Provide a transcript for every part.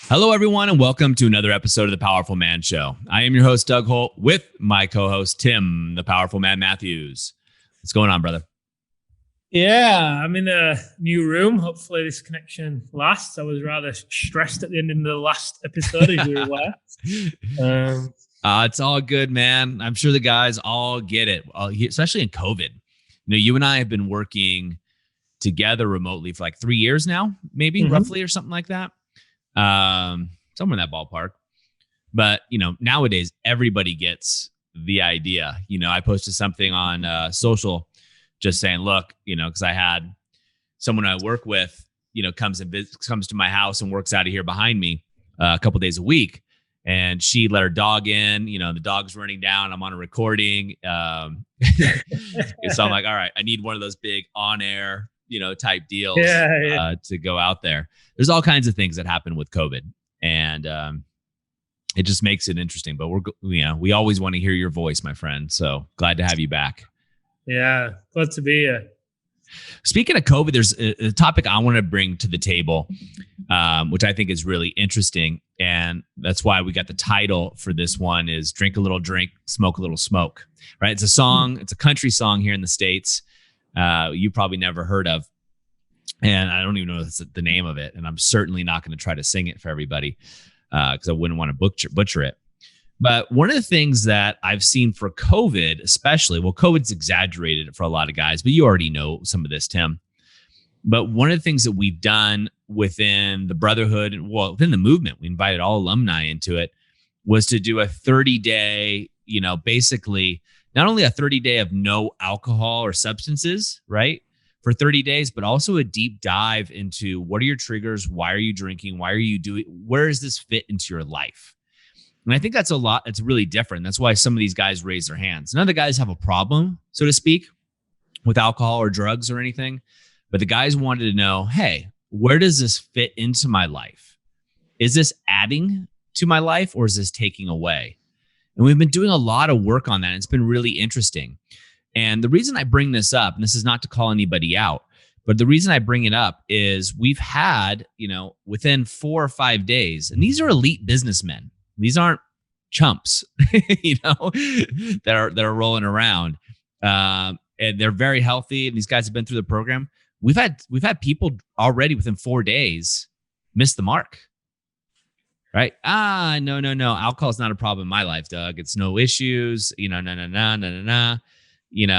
Hello, everyone, and welcome to another episode of The Powerful Man Show. I am your host, Doug Holt, with my co-host, Tim, the Powerful Man Matthews. What's going on, brother? Yeah, I'm in a new room. Hopefully this connection lasts. I was rather stressed at the end of the last episode, as you were aware. It's all good, man. I'm sure the guys all get it, especially in COVID. You and I have been working together remotely for like 3 years now, maybe roughly, or something like that. Somewhere in that ballpark. But, nowadays everybody gets the idea. I posted something on social just saying, look, because I had someone I work with, comes to my house and works out of here behind me a couple days a week. And she let her dog in, the dog's running down. I'm on a recording. So I'm like, all right, I need one of those big on air, type deals to go out there. There's all kinds of things that happen with COVID, and it just makes it interesting. But we always want to hear your voice, my friend. So glad to have you back. Yeah, glad to be here. Speaking of COVID, there's a topic I want to bring to the table, which I think is really interesting. And that's why we got the title for this one is Drink a Little Drink, Smoke a Little Smoke, right? It's a song. It's a country song here in the States. You probably never heard of. And I don't even know the name of it. And I'm certainly not going to try to sing it for everybody because I wouldn't want to butcher it. But one of the things that I've seen for COVID, especially, well, COVID's exaggerated for a lot of guys, but you already know some of this, Tim. But one of the things that we've done within the brotherhood, within the movement, we invited all alumni into it, was to do a 30-day, basically not only a 30-day of no alcohol or substances, right, for 30 days, but also a deep dive into what are your triggers? Why are you drinking? Why are you doing? Where does this fit into your life? And I think that's a lot. It's really different. That's why some of these guys raise their hands. None of the guys have a problem, so to speak, with alcohol or drugs or anything. But the guys wanted to know, hey, where does this fit into my life? Is this adding to my life or is this taking away? And we've been doing a lot of work on that. It's been really interesting. And the reason I bring this up, and this is not to call anybody out, but the reason I bring it up is we've had, within 4 or 5 days, and these are elite businessmen. These aren't chumps, that are rolling around. And they're very healthy. And these guys have been through the program. We've had people already within 4 days miss the mark. Right? No. Alcohol is not a problem in my life, Doug. It's no issues. No.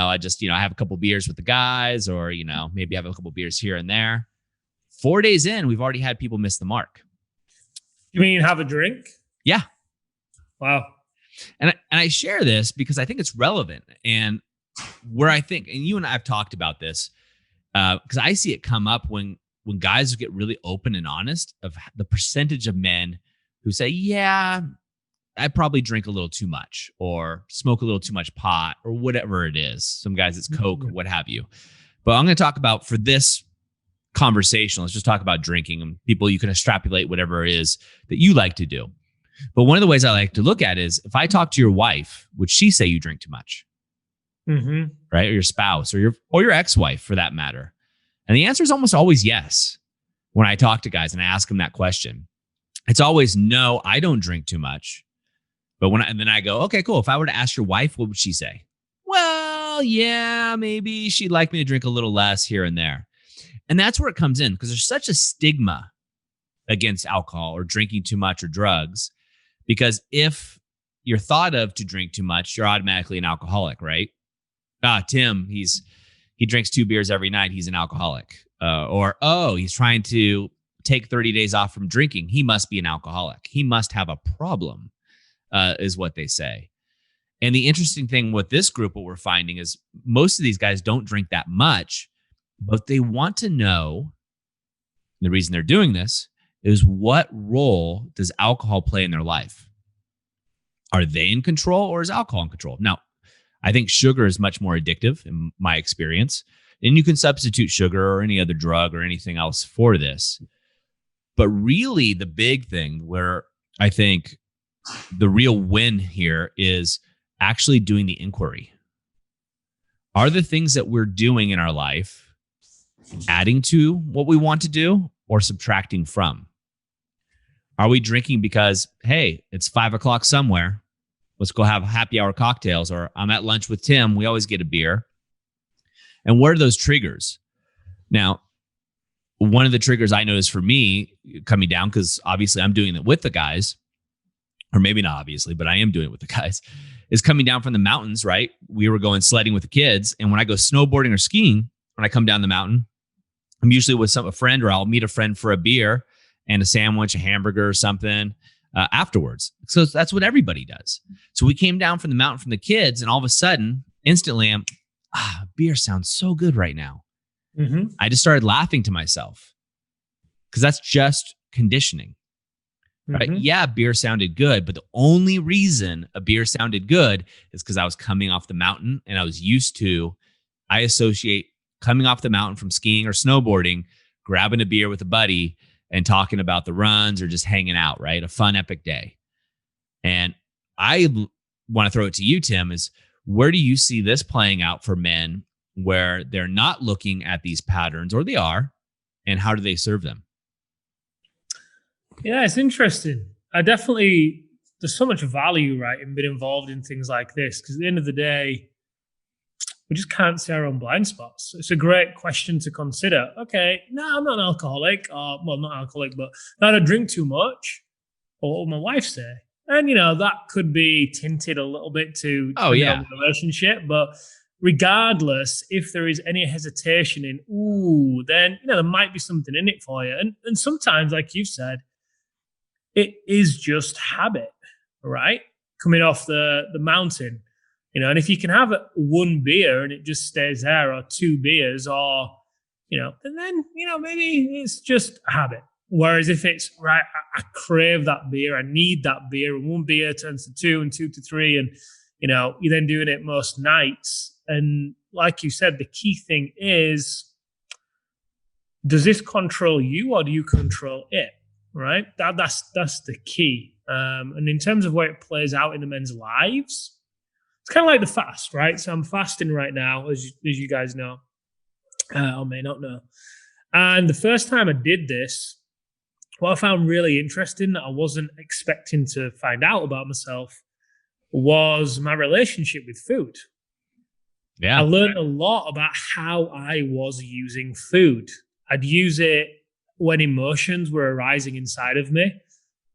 I just, I have a couple beers with the guys or, maybe have a couple beers here and there. 4 days in, we've already had people miss the mark. You mean have a drink? Yeah. Wow. And I share this because I think it's relevant and where I think, and you and I have talked about this because I see it come up when guys get really open and honest of the percentage of men who say, yeah, I probably drink a little too much or smoke a little too much pot or whatever it is. Some guys it's Coke, what have you. But I'm going to talk about for this conversation, let's just talk about drinking and people, you can extrapolate whatever it is that you like to do. But one of the ways I like to look at it is if I talk to your wife, would she say you drink too much? Right? Or your spouse or your ex-wife for that matter. And the answer is almost always yes. When I talk to guys and I ask them that question, it's always no, I don't drink too much. But and then I go, okay, cool. If I were to ask your wife, what would she say? Well, yeah, maybe she'd like me to drink a little less here and there. And that's where it comes in because there's such a stigma against alcohol or drinking too much or drugs. Because if you're thought of to drink too much, you're automatically an alcoholic, right? Tim, he drinks 2 beers every night. He's an alcoholic. He's trying to take 30 days off from drinking. He must be an alcoholic. He must have a problem, is what they say. And the interesting thing with this group, what we're finding is most of these guys don't drink that much, but they want to know, the reason they're doing this is what role does alcohol play in their life? Are they in control or is alcohol in control? Now, I think sugar is much more addictive in my experience, and you can substitute sugar or any other drug or anything else for this. But really the big thing where I think the real win here is actually doing the inquiry. Are the things that we're doing in our life adding to what we want to do or subtracting from? Are we drinking because, hey, it's 5 o'clock somewhere, let's go have happy hour cocktails, or I'm at lunch with Tim, we always get a beer? And what are those triggers? Now, one of the triggers I noticed for me coming down, because obviously I'm doing it with the guys, or maybe not obviously, but I am doing it with the guys, is coming down from the mountains, right? We were going sledding with the kids. And when I go snowboarding or skiing, when I come down the mountain, I'm usually with a friend, or I'll meet a friend for a beer and a sandwich, a hamburger or something afterwards. So that's what everybody does. So we came down from the mountain from the kids, and all of a sudden, instantly, beer sounds so good right now. Mm-hmm. I just started laughing to myself, because that's just conditioning. Right? Mm-hmm. Yeah, beer sounded good, but the only reason a beer sounded good is because I was coming off the mountain, and I associate coming off the mountain from skiing or snowboarding, grabbing a beer with a buddy and talking about the runs or just hanging out, right? A fun, epic day. And I want to throw it to you, Tim, is where do you see this playing out for men where they're not looking at these patterns, or they are, and how do they serve them? Yeah, it's interesting. There's so much value, right, in being involved in things like this, because at the end of the day, we just can't see our own blind spots. It's a great question to consider. Okay, no, I'm not an alcoholic, not alcoholic, but I don't drink too much, or what will my wife say? And, that could be tinted a little bit to the relationship, but regardless, if there is any hesitation then, there might be something in it for you. And sometimes, like you've said, it is just habit, right? Coming off the mountain, and if you can have one beer and it just stays there, or two beers, or, and then, maybe it's just a habit. Whereas if it's, right, I crave that beer, I need that beer, and one beer turns to two, and two to three, and, you're then doing it most nights. And like you said, the key thing is, does this control you, or do you control it? Right? That's the key. And in terms of where it plays out in the men's lives, it's kind of like the fast, right? So I'm fasting right now, as you guys know, or may not know. And the first time I did this, what I found really interesting that I wasn't expecting to find out about myself was my relationship with food. Yeah. I learned a lot about how I was using food. I'd use it when emotions were arising inside of me.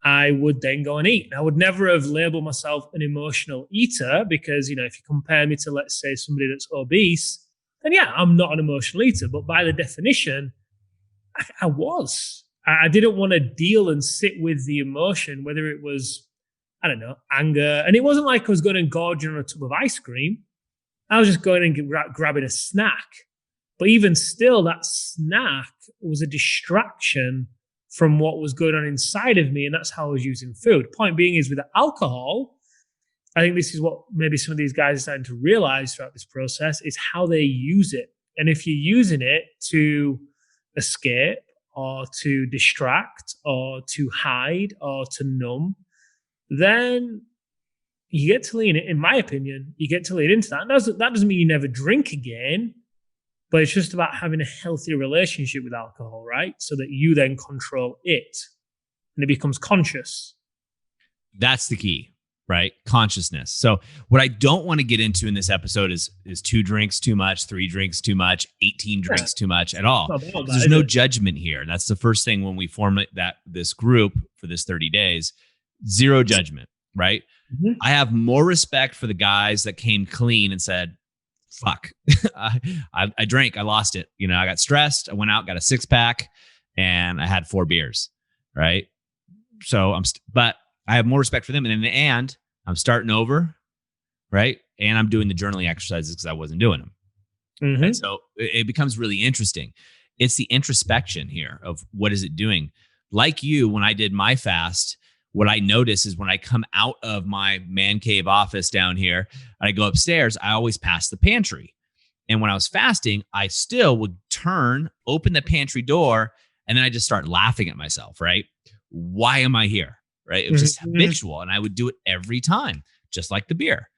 I would then go and eat. I would never have labeled myself an emotional eater, because, if you compare me to, let's say, somebody that's obese, then yeah, I'm not an emotional eater. But by the definition, I was. I didn't want to deal and sit with the emotion, whether it was, I don't know, anger. And it wasn't like I was going and gorging on a tub of ice cream. I was just going and grabbing a snack. But even still, that snack was a distraction from what was going on inside of me, and that's how I was using food. Point being is, with alcohol, I think this is what maybe some of these guys are starting to realize throughout this process, is how they use it. And if you're using it to escape, or to distract, or to hide, or to numb, then you get to lean, in my opinion, you get to lean into that. And that doesn't mean you never drink again, but it's just about having a healthy relationship with alcohol, right? So that you then control it and it becomes conscious. That's the key, right? Consciousness. So what I don't want to get into in this episode is 2 drinks too much, 3 drinks too much, 18 drinks too much at all. There's no judgment here. That's the first thing when we form this group for this 30 days, 0 judgment, right? Mm-hmm. I have more respect for the guys that came clean and said, fuck, I drank, I lost it. I got stressed. I went out, got a 6-pack, and I had 4 beers. Right. So but I have more respect for them. And in the end, I'm starting over. Right. And I'm doing the journaling exercises because I wasn't doing them. Mm-hmm. Right? So it becomes really interesting. It's the introspection here of what is it doing? Like you, when I did my fast, what I notice is when I come out of my man cave office down here and I go upstairs, I always pass the pantry. And when I was fasting, I still would open the pantry door, and then I just start laughing at myself, right? Why am I here? Right? It was just habitual, and I would do it every time, just like the beer.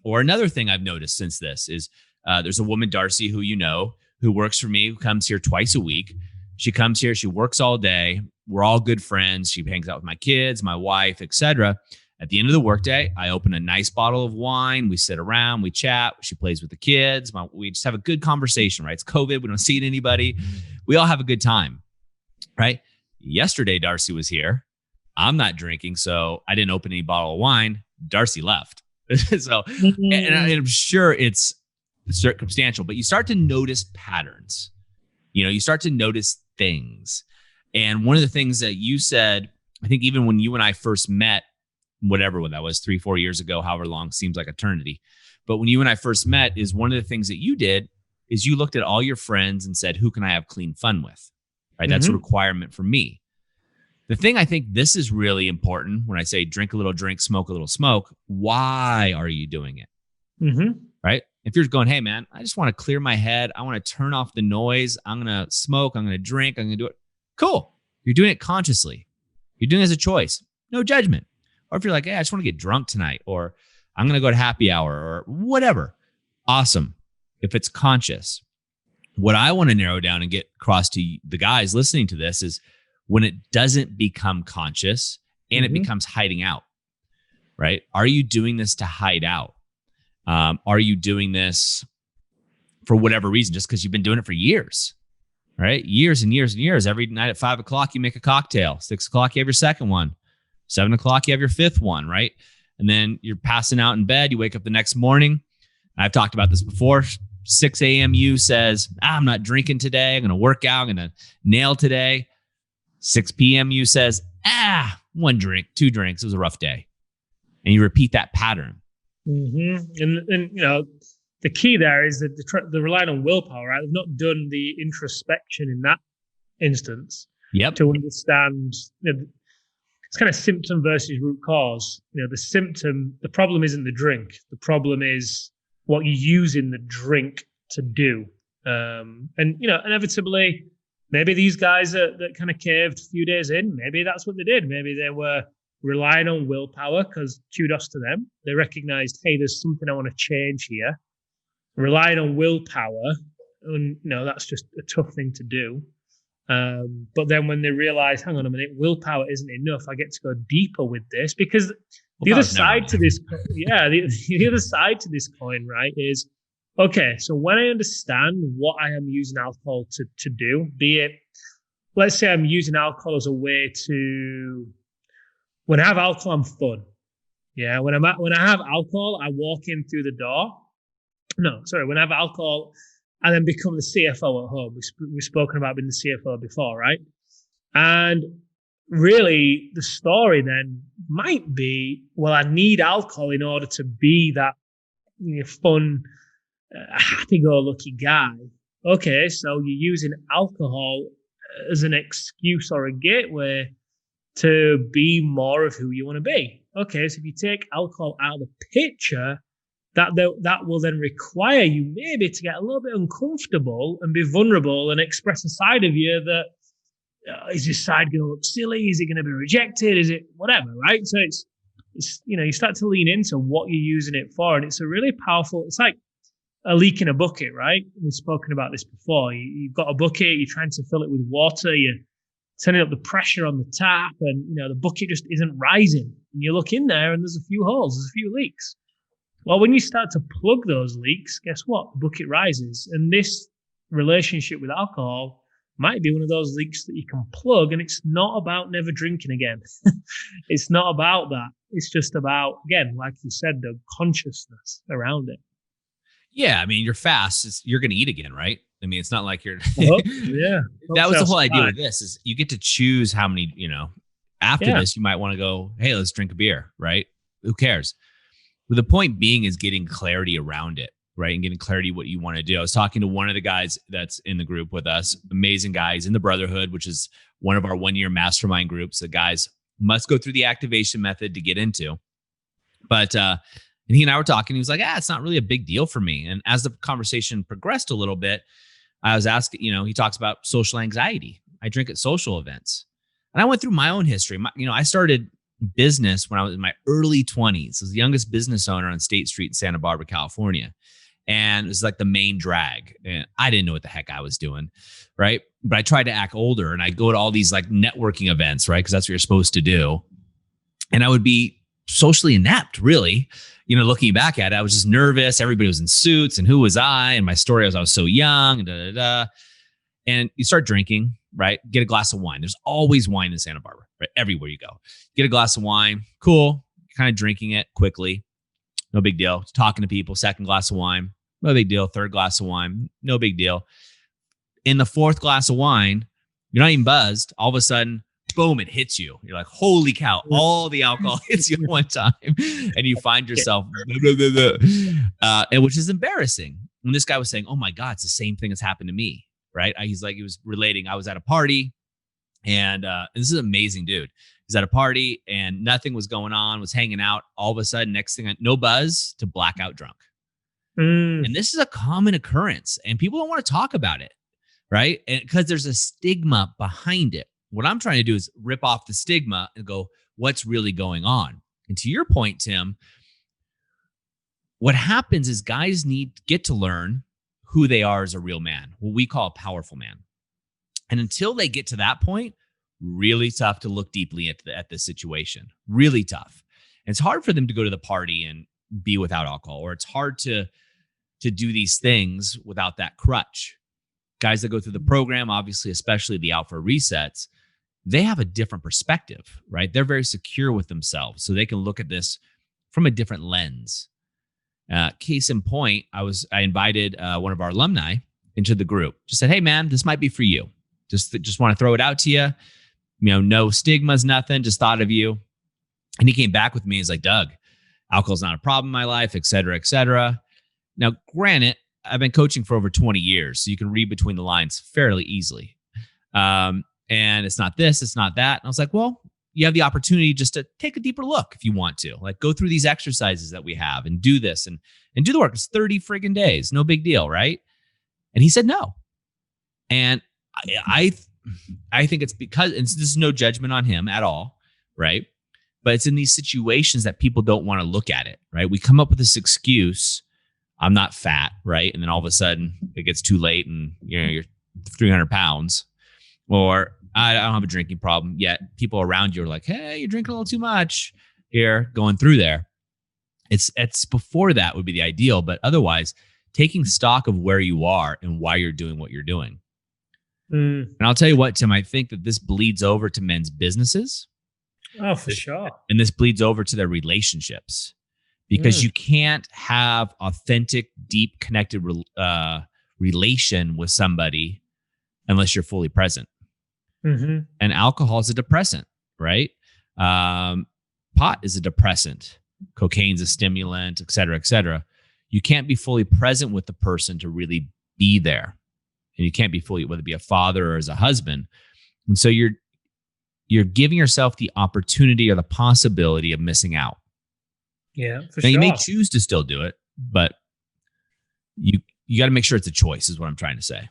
Or another thing I've noticed since this is there's a woman, Darcy, who who works for me, who comes here twice a week. She comes here, she works all day. we're all good friends. She hangs out with my kids, my wife, etc. At the end of the workday, I open a nice bottle of wine. We sit around, we chat. She plays with the kids. We just have a good conversation, right? It's COVID. We don't see anybody. We all have a good time, right? Yesterday, Darcy was here. I'm not drinking, so I didn't open any bottle of wine. Darcy left. So, and I'm sure it's circumstantial, but you start to notice patterns. You start to notice things. And one of the things that you said, I think even when you and I first met, whatever when that was 3-4 years ago, however long, seems like eternity. But when you and I first met, is one of the things that you did is you looked at all your friends and said, who can I have clean fun with? Right. That's a requirement for me. The thing I think this is really important when I say drink a little drink, smoke a little smoke. Why are you doing it? Right. If you're going, hey man, I just want to clear my head. I want to turn off the noise. I'm going to smoke. I'm going to drink. I'm going to do it. Cool. You're doing it consciously. You're doing it as a choice. No judgment. Or if you're like, hey, I just want to get drunk tonight, or I'm going to go to happy hour or whatever. Awesome. If it's conscious. What I want to narrow down and get across to the guys listening to this is when it doesn't become conscious and it becomes hiding out, right? Are you doing this to hide out? Are you doing this for whatever reason, just because you've been doing it for years, right? Years and years and years. Every night at 5 o'clock, you make a cocktail. 6 o'clock, you have your second one. 7 o'clock, you have your fifth one, right? And then you're passing out in bed. You wake up the next morning. I've talked about this before. 6 a.m. you says, I'm not drinking today. I'm going to work out. I'm going to nail today. 6 p.m. you says, 1 drink, 2 drinks. It was a rough day. And you repeat that pattern. And the key there is that they're relying on willpower, right? They've not done the introspection in that instance to understand. It's kind of symptom versus root cause. The problem isn't the drink. The problem is what you're using the drink to do. And inevitably, maybe these guys that kind of caved a few days in, maybe that's what they did. Maybe they were relying on willpower because kudos to them. They recognized, hey, there's something I want to change here. Relying on willpower, and that's just a tough thing to do. But then when they realize, hang on a minute, willpower isn't enough, I get to go deeper with this, because the other side to this, the other side to this coin, right, is, okay, so when I understand what I am using alcohol to do, be it, let's say I'm using alcohol as a way to, when I have alcohol, I'm fun. Yeah, when I have alcohol, I walk in through the door. No, sorry, when I have alcohol, and then become the CFO at home. We've spoken about being the CFO before, right? And really, the story then might be, well, I need alcohol in order to be that fun, happy-go-lucky guy. Okay, so you're using alcohol as an excuse or a gateway to be more of who you want to be. Okay, so if you take alcohol out of the picture, that will then require you maybe to get a little bit uncomfortable and be vulnerable and express a side of you that, is this side going to look silly? Is it going to be rejected? Is it whatever, right? So it's you start to lean into what you're using it for. And it's a really powerful, it's like a leak in a bucket, right? We've spoken about this before. You've got a bucket, you're trying to fill it with water, you're turning up the pressure on the tap, and the bucket just isn't rising. And you look in there and there's a few holes, there's a few leaks. Well, when you start to plug those leaks, guess what? The bucket rises. And this relationship with alcohol might be one of those leaks that you can plug. And it's not about never drinking again. It's not about that. It's just about, again, like you said, the consciousness around it. Yeah. I mean, you're fast. You're going to eat again, right? I mean, it's not like you're. Yeah. That was the whole idea with this is you get to choose how many, after this, you might want to go, hey, let's drink a beer, right? Who cares? But the point being is getting clarity around it, right? And getting clarity what you want to do. I was talking to one of the guys that's in the group with us, amazing guys in the Brotherhood, which is one of our 1-year mastermind groups. The guys must go through the activation method to get into. But, and he and I were talking, he was like, it's not really a big deal for me. And as the conversation progressed a little bit, I was asking, he talks about social anxiety. I drink at social events. And I went through my own history. I started business when I was in my early 20s. I was the youngest business owner on State Street in Santa Barbara, California. And it was like the main drag. And I didn't know what the heck I was doing, right? but I tried to act older, and I go to all these like networking events, right? Because that's what you're supposed to do. And I would be socially inept, really. Looking back at it, I was just nervous. Everybody was in suits, and who was I? And my story was I was so young, and da da da. And you start drinking, right? Get a glass of wine. There's always wine in Santa Barbara, right? Everywhere you go. Get a glass of wine. Cool. Kind of drinking it quickly. No big deal. Talking to people. Second glass of wine. No big deal. Third glass of wine. No big deal. In the fourth glass of wine, you're not even buzzed. All of a sudden, boom, it hits you. You're like, holy cow, all the alcohol hits you at one time. And you find yourself, and which is embarrassing. And this guy was saying, oh my God, it's the same thing that's happened to me. Right. He was relating. I was at a party, and this is an amazing dude. He's at a party and nothing was going on, was hanging out. All of a sudden, next thing, no buzz to blackout drunk. And this is a common occurrence, and people don't want to talk about it. Right. And because there's a stigma behind it. What I'm trying to do is rip off the stigma and go, what's really going on? And to your point, Tim, what happens is guys get to learn who they are as a real man, what we call a powerful man. And until they get to that point, really tough to look deeply at this situation. Really tough. And it's hard for them to go to the party and be without alcohol, or it's hard to do these things without that crutch. Guys that go through the program, obviously, especially the Alpha Resets, they have a different perspective, right? They're very secure with themselves, so they can look at this from a different lens. Case in point, I invited one of our alumni into the group. Just said, hey man, this might be for you. Just want to throw it out to you. No stigmas, nothing. Just thought of you. And he came back with me. He's like, Doug, alcohol's not a problem in my life, et cetera, et cetera. Now, granted, I've been coaching for over 20 years, so you can read between the lines fairly easily. And it's not this, it's not that. And I was like, well, you have the opportunity just to take a deeper look if you want to. Like, go through these exercises that we have and do this and do the work. It's 30 friggin' days. No big deal, right? And he said no. And I think it's because, and this is no judgment on him at all, right? But it's in these situations that people don't want to look at it, right? We come up with this excuse, I'm not fat, right? And then all of a sudden it gets too late and you're 300 pounds. Or I don't have a drinking problem yet. People around you are like, hey, you're drinking a little too much here, going through there. It's before that would be the ideal, but otherwise taking stock of where you are and why you're doing what you're doing. And I'll tell you what, Tim, I think that this bleeds over to men's businesses. Oh, for sure. And this bleeds over to their relationships, because you can't have authentic, deep, connected relation with somebody unless you're fully present. And alcohol is a depressant, right? Pot is a depressant. Cocaine's a stimulant, et cetera, et cetera. You can't be fully present with the person to really be there. And you can't be fully, whether it be a father or as a husband. And so you're giving yourself the opportunity or the possibility of missing out. Yeah, for now, sure. You may choose to still do it, but you got to make sure it's a choice, is what I'm trying to say.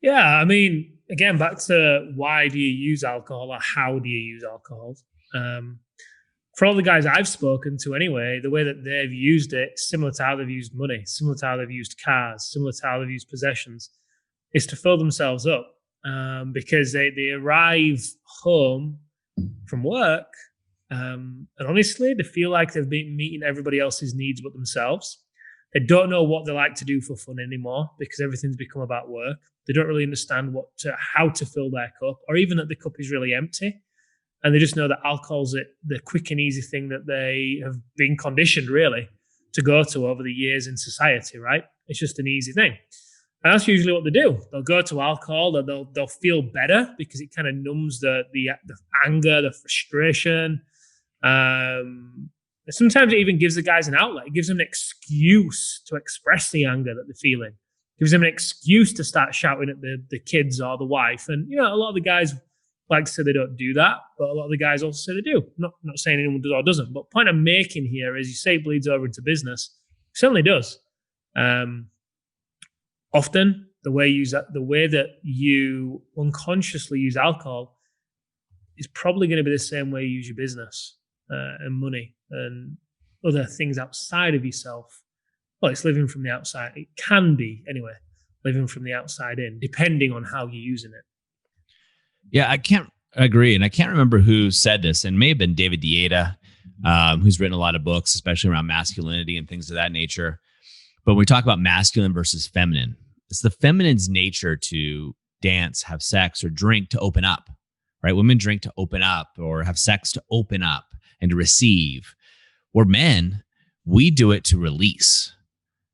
Yeah, I mean, again, back to why do you use alcohol, or how do you use alcohol? For all the guys I've spoken to anyway, the way that they've used it, similar to how they've used money, similar to how they've used cars, similar to how they've used possessions, is to fill themselves up, because they arrive home from work, and honestly, they feel like they've been meeting everybody else's needs but themselves. They don't know what they like to do for fun anymore because everything's become about work. They don't really understand how to fill their cup, or even that the cup is really empty. And they just know that alcohol's the quick and easy thing that they have been conditioned really to go to over the years in society, right? It's just an easy thing. And that's usually what they do. They'll go to alcohol, they'll feel better because it kind of numbs the anger, the frustration. Sometimes it even gives the guys an outlet. It gives them an excuse to express the anger that they're feeling. It gives them an excuse to start shouting at the kids or the wife. And, a lot of the guys like to say they don't do that, but a lot of the guys also say they do. Not saying anyone does or doesn't, but point I'm making here is, you say it bleeds over into business. It certainly does. Often, the way that you unconsciously use alcohol is probably going to be the same way you use your business and money and other things outside of yourself. Well, it's living from the outside. It can be, anyway, living from the outside in, depending on how you're using it. Yeah, I can't agree. And I can't remember who said this, and it may have been David Dieta, who's written a lot of books, especially around masculinity and things of that nature. But when we talk about masculine versus feminine, it's the feminine's nature to dance, have sex, or drink to open up, right? Women drink to open up or have sex to open up and to receive. Where men, we do it to release,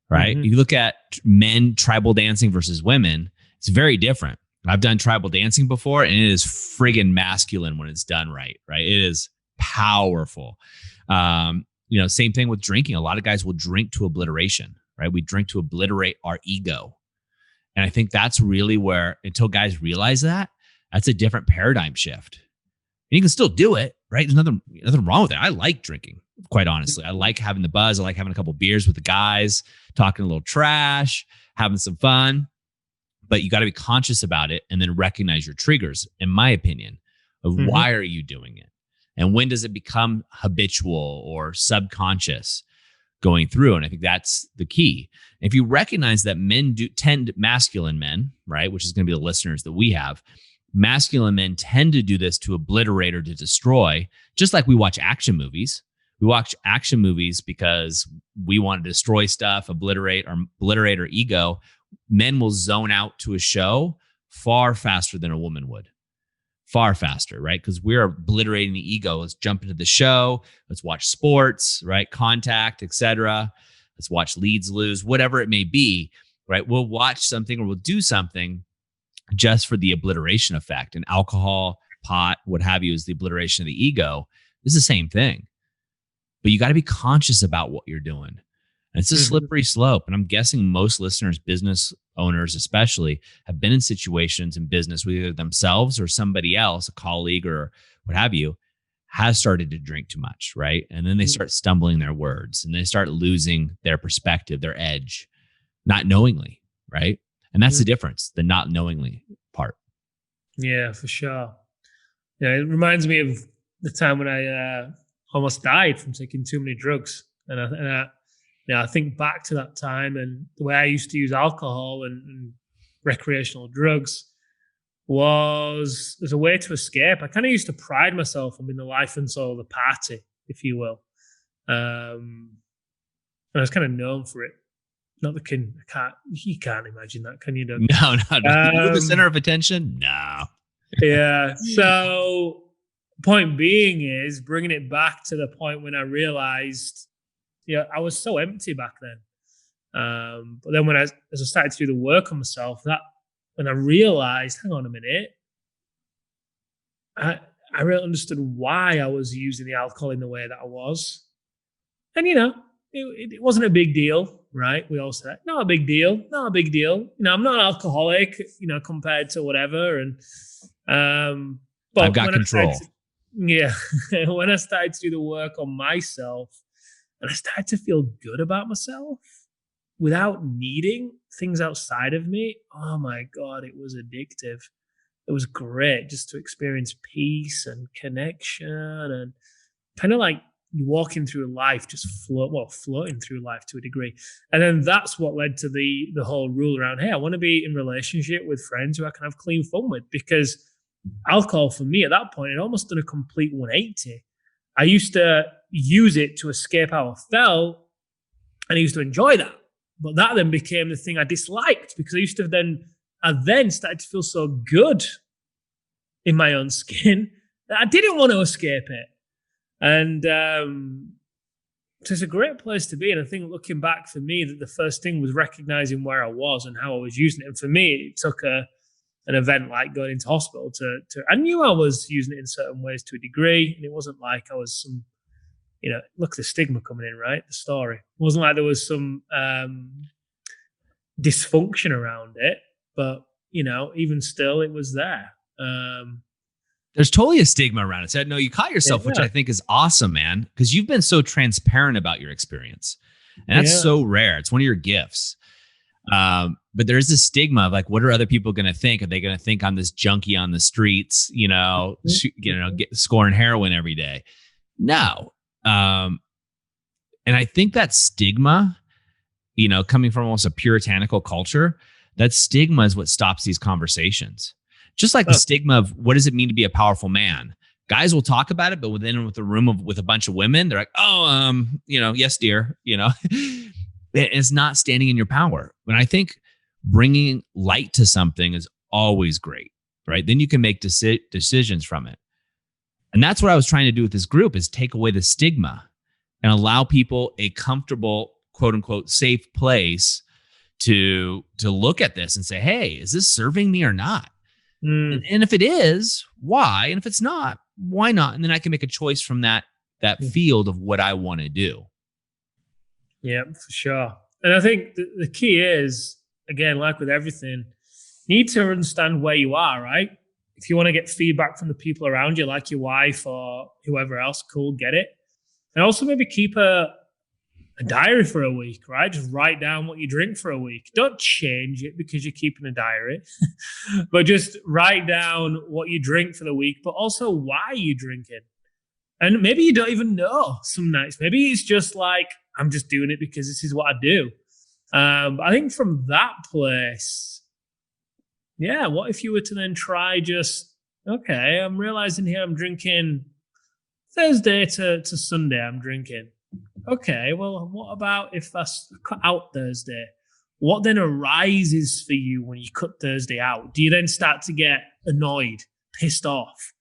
right? Mm-hmm. You look at men tribal dancing versus women, it's very different. I've done tribal dancing before, and it is friggin' masculine when it's done right, right? It is powerful. Same thing with drinking. A lot of guys will drink to obliteration, right? We drink to obliterate our ego. And I think that's really where, until guys realize that, that's a different paradigm shift. And you can still do it, right? There's nothing wrong with it. I like drinking, quite honestly. I like having the buzz. I like having a couple beers with the guys, talking a little trash, having some fun. But you got to be conscious about it and then recognize your triggers, in my opinion, of why are you doing it? And when does it become habitual or subconscious going through? And I think that's the key. If you recognize that masculine men, right, which is going to be the listeners that we have, masculine men tend to do this to obliterate or to destroy, just like we watch action movies. We watch action movies because we want to destroy stuff, obliterate our ego. Men will zone out to a show far faster than a woman would. Far faster, right? Because we're obliterating the ego. Let's jump into the show. Let's watch sports, right? Contact, etc. Let's watch leads lose, whatever it may be, right? We'll watch something or we'll do something just for the obliteration effect. And alcohol, pot, what have you, is the obliteration of the ego. It's the same thing. But you got to be conscious about what you're doing. And it's a slippery slope. And I'm guessing most listeners, business owners especially, have been in situations in business with either themselves or somebody else, a colleague or what have you, has started to drink too much, right? And then they start stumbling their words and they start losing their perspective, their edge, not knowingly, right? And that's the difference, the not knowingly part. Yeah, for sure. Yeah, it reminds me of the time when I almost died from taking too many drugs. I think back to that time and the way I used to use alcohol and recreational drugs was as a way to escape. I kind of used to pride myself on being the life and soul of the party, if you will. And I was kind of known for it. Not the you can't imagine that, can you, Doug? No. You're the center of attention? No. Yeah. So point being is bringing it back to the point when I realized, I was so empty back then. But then as I started to do the work on myself, when I realized, hang on a minute, I really understood why I was using the alcohol in the way that I was. And, it wasn't a big deal, right? We all said, not a big deal. I'm not an alcoholic, compared to whatever. And, but I've got control. When I started to do the work on myself and I started to feel good about myself without needing things outside of me, oh my God, it was addictive. It was great just to experience peace and connection and kind of like you walking through life, just floating through life to a degree. And then that's what led to the whole rule around, hey, I want to be in relationship with friends who I can have clean fun with, because alcohol for me at that point had almost done a complete 180. I used to use it to escape how I felt and I used to enjoy that. But that then became the thing I disliked because I then started to feel so good in my own skin that I didn't want to escape it. And so it's a great place to be. And I think looking back for me, that the first thing was recognizing where I was and how I was using it. And for me, it took an event like going into hospital to I knew I was using it in certain ways to a degree. And it wasn't like I was some, look, the stigma coming in, right? The story. It wasn't like there was some dysfunction around it, but, even still, it was there. There's totally a stigma around it. So, no, you caught yourself, which I think is awesome, man, because you've been so transparent about your experience. And that's so rare. It's one of your gifts. But there's this stigma of like, what are other people going to think? Are they going to think I'm this junkie on the streets, scoring heroin every day? No. And I think that stigma, coming from almost a puritanical culture, that stigma is what stops these conversations. Just like the Oh, stigma of what does it mean to be a powerful man? Guys will talk about it, but within with a room with a bunch of women, they're like, "Oh, yes, dear." It's not standing in your power. And I think bringing light to something is always great, right? Then you can make decisions from it. And that's what I was trying to do with this group is take away the stigma and allow people a comfortable, quote unquote, safe place to look at this and say, hey, is this serving me or not? And if it is, why? And if it's not, why not? And then I can make a choice from that field of what I want to do. yeah, for sure. And I think the key is, again, like with everything, you need to understand where you are, right? If you want to get feedback from the people around you, like your wife or whoever else, cool, get it. And also maybe keep a diary for a week, right? Just write down what you drink for a week. Don't change it because you're keeping a diary, but just write down what you drink for the week, but also why you're drinking. And maybe you don't even know some nights. Maybe it's just like, I'm just doing it because this is what I do. But I think from that place, yeah, what if you were to then try just, okay, I'm realizing here I'm drinking Thursday to Sunday, I'm drinking. Okay, well, what about if I cut out Thursday? What then arises for you when you cut Thursday out? Do you then start to get annoyed, pissed off,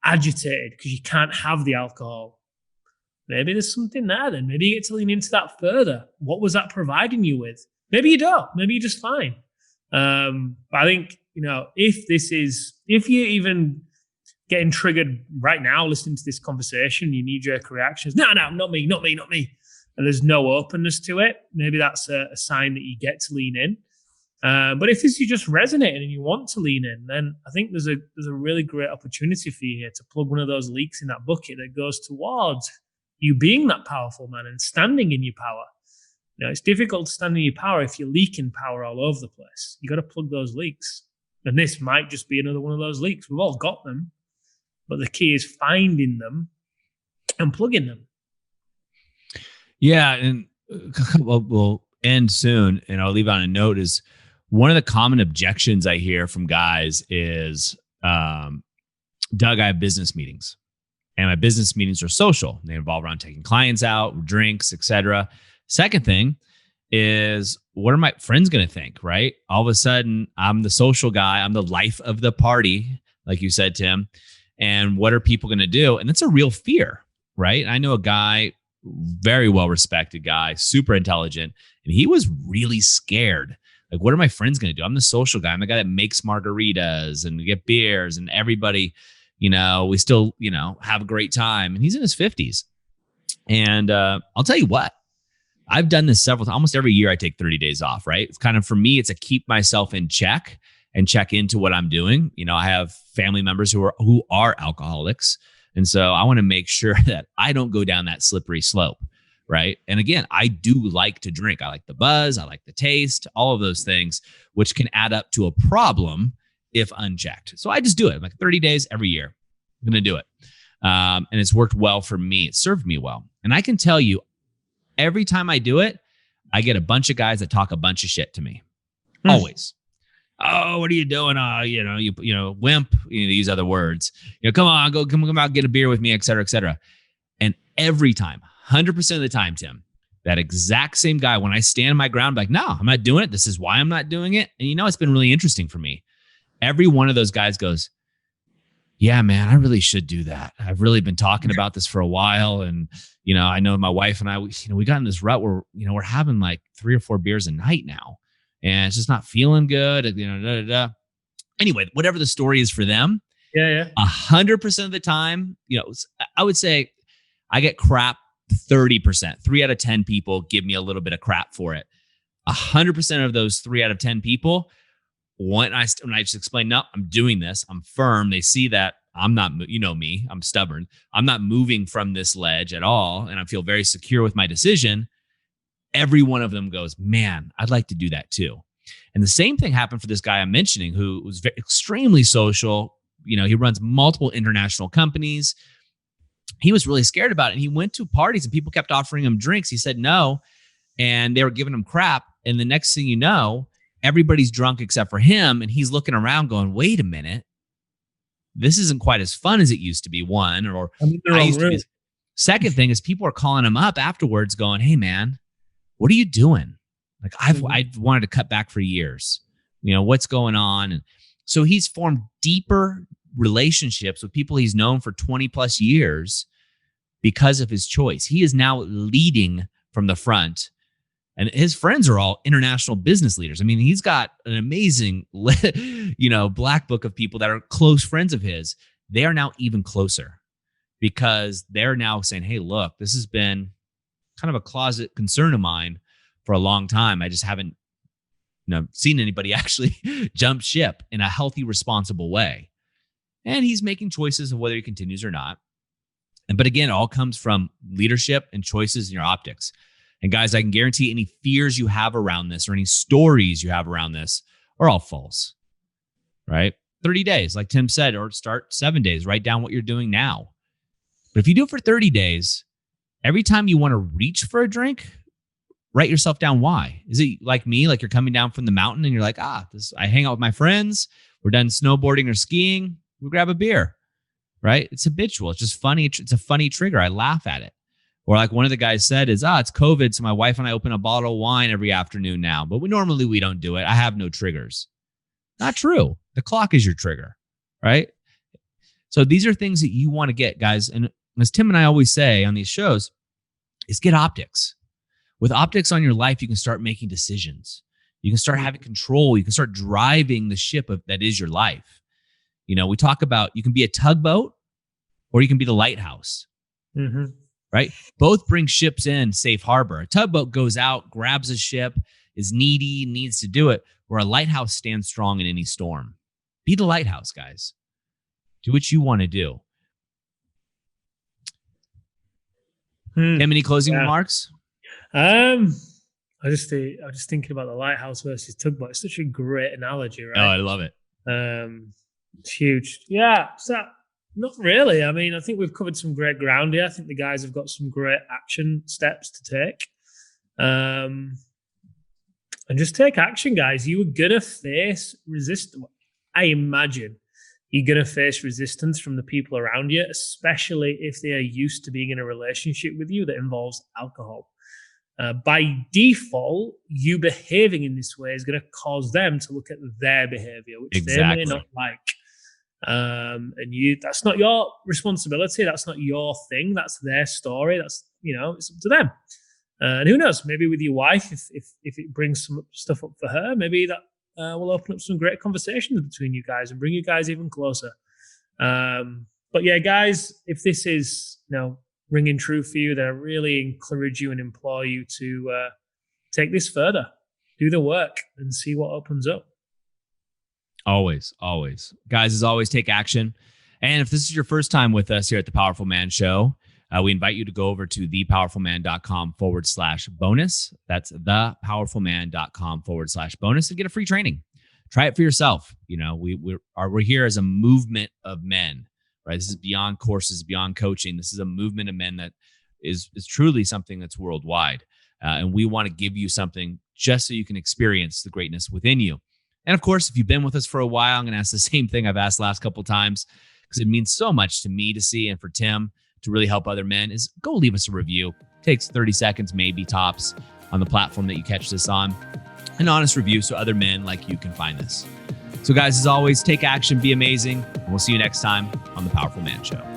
agitated because you can't have the alcohol? Maybe there's something there then. Maybe you get to lean into that further. What was that providing you with? Maybe you don't. Maybe you're just fine. But I think, if you're even getting triggered right now listening to this conversation, your knee-jerk reactions, no, not me, and there's no openness to it, maybe that's a sign that you get to lean in. But if you just resonating and you want to lean in, then I think there's a really great opportunity for you here to plug one of those leaks in that bucket that goes towards you being that powerful man and standing in your power. It's difficult to stand in your power if you're leaking power all over the place. You got to plug those leaks. And this might just be another one of those leaks. We've all got them, but the key is finding them and plugging them. Yeah, and we'll end soon, and I'll leave on a note is one of the common objections I hear from guys is, Doug, I have business meetings, and my business meetings are social. They involve around taking clients out, drinks, etc. Second thing is, what are my friends going to think, right? All of a sudden, I'm the social guy. I'm the life of the party, like you said, Tim. And what are people going to do? And that's a real fear, right? I know a guy, very well-respected guy, super intelligent, and he was really scared. Like, what are my friends going to do? I'm the social guy. I'm the guy that makes margaritas and get beers, and everybody, we still, have a great time. And he's in his 50s. And I'll tell you what, I've done this several times. Almost every year I take 30 days off, right? It's kind of, for me, it's a keep myself in check and check into what I'm doing. I have family members who are alcoholics. And so I want to make sure that I don't go down that slippery slope, right? And again, I do like to drink. I like the buzz. I like the taste, all of those things, which can add up to a problem if unchecked. So I just do it. Like 30 days every year, I'm going to do it. And it's worked well for me. It served me well. And I can tell you, every time I do it, I get a bunch of guys that talk a bunch of shit to me. Always. Oh, what are you doing? You wimp. They use other words. Come on, come out, get a beer with me, et cetera, et cetera. And every time, 100% of the time, Tim, that exact same guy, when I stand my ground, like, no, I'm not doing it. This is why I'm not doing it. And it's been really interesting for me. Every one of those guys goes, yeah, man, I really should do that. I've really been talking about this for a while. And, I know my wife and I, we got in this rut where, we're having like 3 or 4 beers a night now. And it's just not feeling good. Anyway, whatever the story is for them. Yeah. 100% of the time, I would say I get crap 30%. 3 out of 10 people give me a little bit of crap for it. 100% of those 3 out of 10 people, when I just explain, no, I'm doing this, I'm firm. They see that I'm not, me, I'm stubborn. I'm not moving from this ledge at all. And I feel very secure with my decision. Every one of them goes, man, I'd like to do that too. And the same thing happened for this guy I'm mentioning, who was extremely social. He runs multiple international companies. He was really scared about it. And he went to parties and people kept offering him drinks. He said no. And they were giving him crap. And the next thing you know, everybody's drunk except for him. And he's looking around going, wait a minute. this isn't quite as fun as it used to be. One, or I'm in the I wrong used to be. room. Second thing is people are calling him up afterwards going, hey man, what are you doing? Like I've wanted to cut back for years. What's going on? And so he's formed deeper relationships with people he's known for 20 plus years because of his choice. He is now leading from the front, and his friends are all international business leaders. I mean, he's got an amazing, black book of people that are close friends of his. They are now even closer because they're now saying, hey, look, this has been kind of a closet concern of mine for a long time. I just haven't seen anybody actually jump ship in a healthy, responsible way. And he's making choices of whether he continues or not. But again, it all comes from leadership and choices in your optics. And guys, I can guarantee any fears you have around this or any stories you have around this are all false, right? 30 days, like Tim said, or start 7 days. Write down what you're doing now. But if you do it for 30 days, every time you want to reach for a drink, write yourself down why. Is it like me, like you're coming down from the mountain and you're like, I hang out with my friends, we're done snowboarding or skiing, we grab a beer, right? It's habitual. It's just funny. It's a funny trigger. I laugh at it. Or like one of the guys said is, it's COVID, so my wife and I open a bottle of wine every afternoon now, but we don't do it. I have no triggers. Not true. The clock is your trigger, right? So these are things that you want to get, guys. And as Tim and I always say on these shows, is get optics. With optics on your life, you can start making decisions. You can start having control. You can start driving the ship that is your life. We talk about you can be a tugboat or you can be the lighthouse, right? Both bring ships in safe harbor. A tugboat goes out, grabs a ship, is needy, needs to do it, where a lighthouse stands strong in any storm. Be the lighthouse, guys. Do what you want to do. Tim, any closing remarks? I was just thinking about the lighthouse versus tugboat. It's such a great analogy, right? Oh, I love it. It's huge. Yeah. So not really. I mean, I think we've covered some great ground here. I think the guys have got some great action steps to take. And just take action, guys. You are gonna face resistance. I imagine you're gonna face resistance from the people around you, especially if they are used to being in a relationship with you that involves alcohol. By default, you behaving in this way is going to cause them to look at their behavior, which they may not like. And that's not your responsibility. That's not your thing. That's their story. That's, it's up to them. And who knows, maybe with your wife, if it brings some stuff up for her, maybe that will open up some great conversations between you guys and bring you guys even closer. But yeah, guys, if this is, ringing true for you, then I really encourage you and implore you to take this further, do the work, and see what opens up. Always. Guys, as always, take action. And if this is your first time with us here at the Powerful Man Show, we invite you to go over to thepowerfulman.com/bonus. That's thepowerfulman.com/bonus and get a free training. Try it for yourself. We're here as a movement of men. Right. This is beyond courses, beyond coaching. This is a movement of men that is truly something that's worldwide. And we want to give you something just so you can experience the greatness within you. And of course, if you've been with us for a while, I'm going to ask the same thing I've asked the last couple of times, because it means so much to me to see and for Tim to really help other men, is go leave us a review. It takes 30 seconds, maybe tops, on the platform that you catch this on. An honest review so other men like you can find this. So guys, as always, take action, be amazing, and we'll see you next time on The Powerful Man Show.